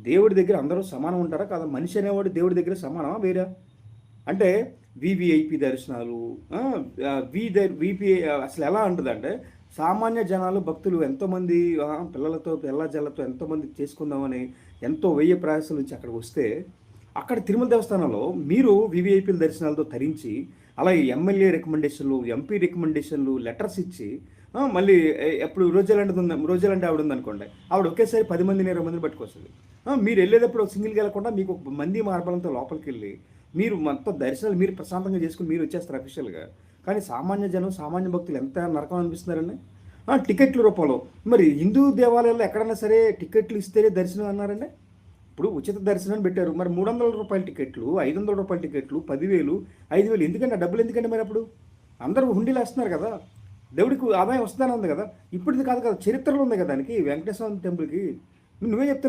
దేవుడి దగ్గర అందరూ సమానం ఉంటారా కాదా? మనిషి అనేవాడు దేవుడి దగ్గర సమానమా వేరా? అంటే వివిఐపి దర్శనాలు, విపి అసలు ఎలా ఉంటుందంటే సామాన్య జనాలు భక్తులు ఎంతోమంది పిల్లలతో పిల్లజల్లతో ఎంతోమంది చేసుకుందామని ఎంతో వెయ్యి ప్రయాసాల నుంచి అక్కడికి వస్తే అక్కడ తిరుమల దేవస్థానంలో మీరు వివిఐపీల దర్శనాలతో తరించి అలాగే ఎమ్మెల్యే రికమెండేషన్లు, ఎంపీ రికమెండేషన్లు, లెటర్స్ ఇచ్చి మళ్ళీ ఎప్పుడు రోజులంటే ఆవిడ ఉందనుకోండి, ఆవిడ ఒకేసారి 10 మందిని 20 మందిని పట్టుకొస్తుంది. మీరు వెళ్ళేటప్పుడు సింగిల్గా వెళ్ళకుండా మీకు ఒక మంది మార్బలంతో లోపలికి వెళ్ళి మీరు మొత్తం దర్శనాలు మీరు ప్రశాంతంగా చేసుకుని మీరు వచ్చేస్తారు అఫీషియల్గా. కానీ సామాన్య జనం, సామాన్య భక్తులు ఎంత నరకం అనిపిస్తున్నారండి. టికెట్ల రూపంలో మరి హిందూ దేవాలయాల్లో ఎక్కడైనా సరే టికెట్లు ఇస్తేనే దర్శనం అన్నారండి. ఇప్పుడు ఉచిత దర్శనం పెట్టారు, మరి 300 రూపాయల టికెట్లు, 500 రూపాయల టికెట్లు, 10,000, 5,000 ఎందుకంటే ఆ డబ్బులు ఎందుకంటే మరి అప్పుడు అందరూ హుండీలు వేస్తున్నారు కదా, దేవుడికి ఆదాయం వస్తుందని ఉంది కదా. ఇప్పటిది కాదు కదా, చరిత్రలో ఉంది కదా దానికి, వెంకటేశ్వర టెంపుల్కి. నువ్వే చెప్తున్నావు